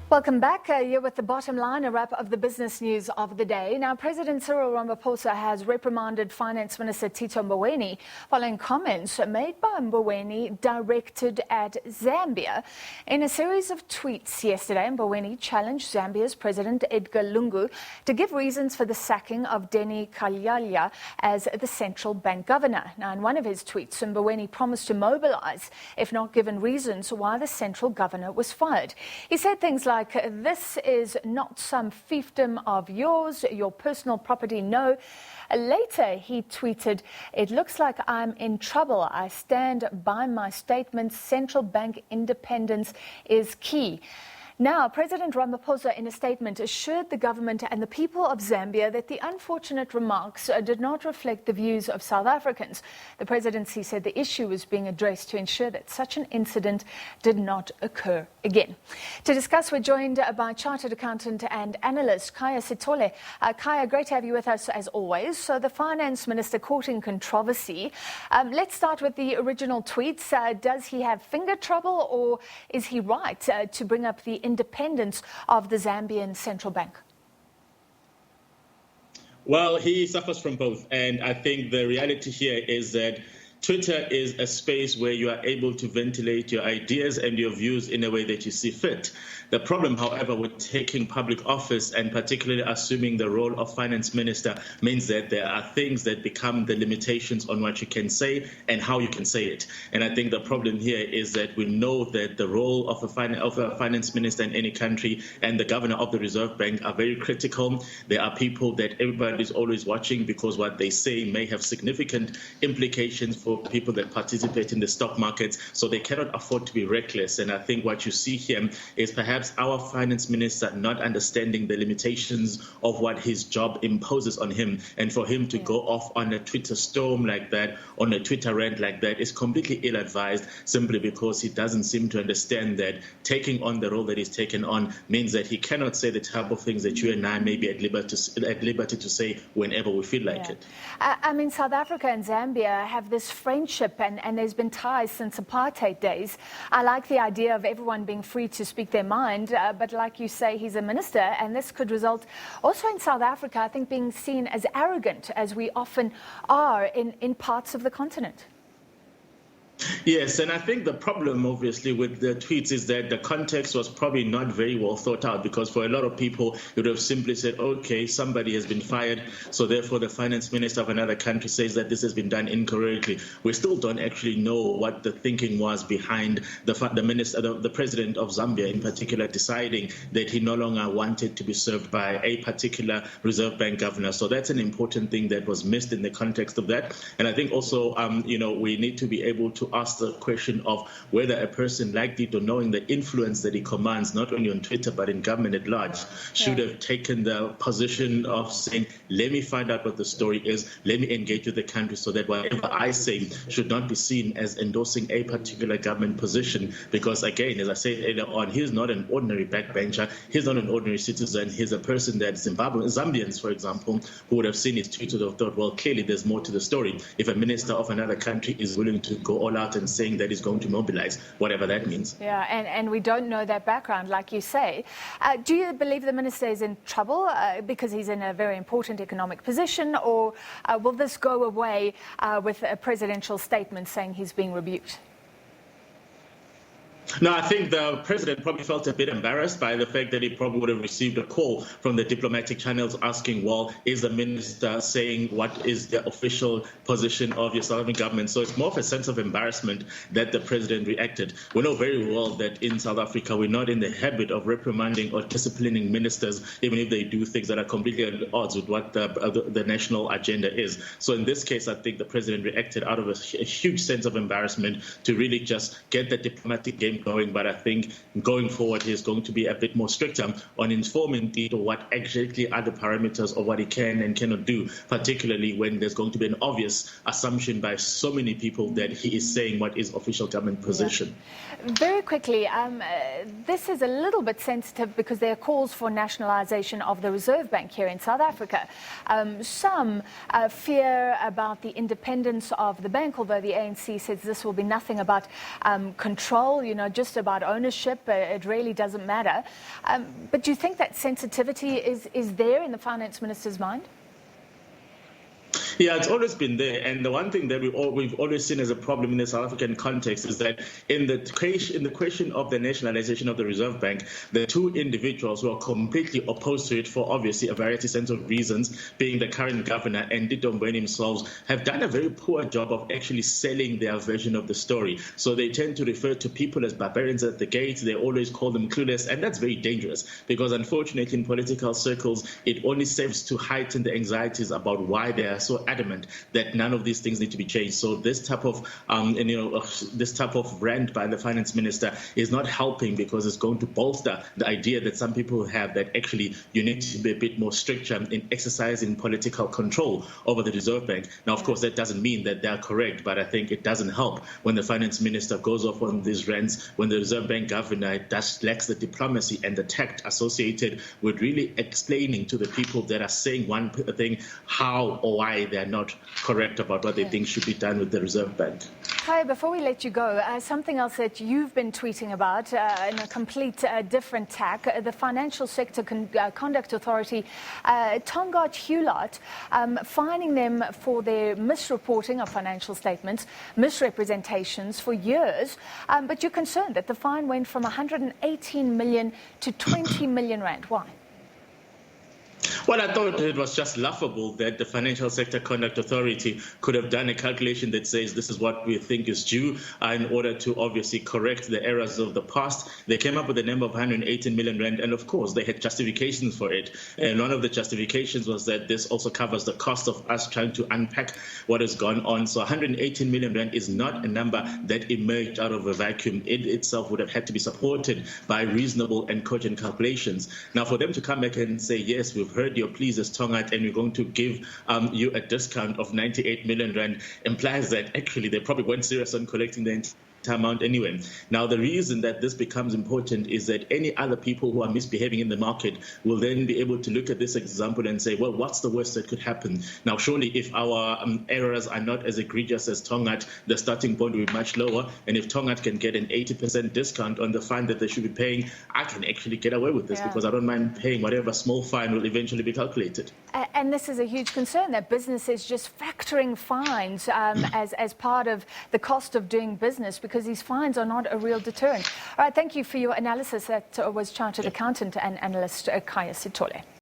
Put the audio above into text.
Welcome back. You're with the bottom line, a wrap of the business news of the day. Now, President Cyril Ramaphosa has reprimanded Finance Minister Tito Mboweni following comments made by Mboweni directed at Zambia. In a series of tweets yesterday, Mboweni challenged Zambia's President Edgar Lungu to give reasons for the sacking of Denny Kalyalya as the central bank governor. Now, in one of his tweets, Mboweni promised to mobilize if not given reasons why the central governor was fired. He said things like, "This is not some fiefdom of yours, your personal property, no." Later, he tweeted, "It looks like I'm in trouble. I stand by my statement. Central bank independence is key." Now, President Ramaphosa, in a statement, assured the government and the people of Zambia that the unfortunate remarks did not reflect the views of South Africans. The presidency said the issue was being addressed to ensure that such an incident did not occur again. To discuss, we're joined by Chartered Accountant and Analyst Khaya Sithole. Khaya, great to have you with us as always. So the Finance Minister courting controversy. Let's start with the original tweets. Does he have finger trouble, or is he right to bring up the independence of the Zambian central bank? Well, he suffers from both. And I think the reality here is that Twitter is a space where you are able to ventilate your ideas and your views in a way that you see fit. The problem, however, with taking public office and particularly assuming the role of finance minister means that there are things that become the limitations on what you can say and how you can say it. And I think the problem here is that we know that the role of a finance minister in any country and the governor of the Reserve Bank are very critical. There are people that everybody is always watching because what they say may have significant implications for people that participate in the stock markets, so they cannot afford to be reckless. And I think what you see here is perhaps our finance minister not understanding the limitations of what his job imposes on him. And for him to go off on a Twitter storm like that, on a Twitter rant like that, is completely ill-advised, simply because he doesn't seem to understand that taking on the role that he's taken on means that he cannot say the type of things that you and I may be at liberty to say whenever we feel like it. I mean, South Africa and Zambia have this friendship, and there's been ties since apartheid days. I like the idea of everyone being free to speak their mind, but like you say, he's a minister, and this could result also in South Africa, I think, being seen as arrogant, as we often are in parts of the continent. Yes, and I think the problem, obviously, with the tweets is that the context was probably not very well thought out, because for a lot of people, you would have simply said, okay, somebody has been fired, so therefore the finance minister of another country says that this has been done incorrectly. We still don't actually know what the thinking was behind the president of Zambia in particular deciding that he no longer wanted to be served by a particular Reserve Bank governor. So that's an important thing that was missed in the context of that. And I think also, we need to be able to ask the question of whether a person like Tito, knowing the influence that he commands, not only on Twitter, but in government at large, should have taken the position of saying, let me find out what the story is, let me engage with the country so that whatever I say should not be seen as endorsing a particular government position. Because again, as I said earlier on, he's not an ordinary backbencher, he's not an ordinary citizen, he's a person that Zambians, for example, who would have seen his tweets would have thought, well, clearly there's more to the story. If a minister of another country is willing to go all out and saying that he's going to mobilize, whatever that means. Yeah, and we don't know that background, like you say. Do you believe the minister is in trouble because he's in a very important economic position, or will this go away with a presidential statement saying he's being rebuked? No, I think the president probably felt a bit embarrassed by the fact that he probably would have received a call from the diplomatic channels asking, well, is the minister saying what is the official position of your South African government? So it's more of a sense of embarrassment that the president reacted. We know very well that in South Africa, we're not in the habit of reprimanding or disciplining ministers, even if they do things that are completely at odds with what the national agenda is. So in this case, I think the president reacted out of a huge sense of embarrassment to really just get the diplomatic game going. But I think going forward, he's going to be a bit more stricter on informing Tito what exactly are the parameters of what he can and cannot do, particularly when there's going to be an obvious assumption by so many people that he is saying what is official government position. Yeah. Very quickly, this is a little bit sensitive because there are calls for nationalisation of the Reserve Bank here in South Africa. Some fear about the independence of the bank, although the ANC says this will be nothing about control, just about ownership. It really doesn't matter. But do you think that sensitivity is there in the finance minister's mind? Yeah, it's always been there. And the one thing that we've always seen as a problem in the South African context is that in the question of the nationalisation of the Reserve Bank, the two individuals who are completely opposed to it for obviously a variety sense of reasons, being the current governor and Minister Mboweni themselves, have done a very poor job of actually selling their version of the story. So they tend to refer to people as barbarians at the gate. They always call them clueless. And that's very dangerous because unfortunately in political circles, it only serves to heighten the anxieties about why they are so adamant that none of these things need to be changed. So this type of rant by the finance minister is not helping because it's going to bolster the idea that some people have that actually you need to be a bit more stricter in exercising political control over the Reserve Bank. Now, of course, that doesn't mean that they are correct, but I think it doesn't help when the finance minister goes off on these rants, when the Reserve Bank governor lacks the diplomacy and the tact associated with really explaining to the people that are saying one thing how or why they are not correct about what they think should be done with the Reserve Bank. Hi, before we let you go, something else that you've been tweeting about in a complete different tack, the Financial Sector Conduct Authority, Tongaat Hulot, fining them for their misreporting of financial statements, misrepresentations for years, but you're concerned that the fine went from 118 million to 20 million rand. Why? Well, I thought it was just laughable that the Financial Sector Conduct Authority could have done a calculation that says this is what we think is due in order to obviously correct the errors of the past. They came up with a number of 118 million rand, and of course they had justifications for it. And one of the justifications was that this also covers the cost of us trying to unpack what has gone on. So 118 million rand is not a number that emerged out of a vacuum. It itself would have had to be supported by reasonable and cogent calculations. Now, for them to come back and say, yes, we've heard your pleas as Tongaat and we're going to give you a discount of 98 million rand implies that actually they probably weren't serious on collecting the entire amount anyway. Now, the reason that this becomes important is that any other people who are misbehaving in the market will then be able to look at this example and say, well, what's the worst that could happen? Now, surely if our errors are not as egregious as Tongaat, the starting point will be much lower. And if Tongaat can get an 80% discount on the fine that they should be paying, I can actually get away with this because I don't mind paying whatever small fine will eventually be calculated. And this is a huge concern that businesses just factoring fines as part of the cost of doing business, because these fines are not a real deterrent. All right, thank you for your analysis. That was Chartered Accountant and Analyst Kaya Sitole.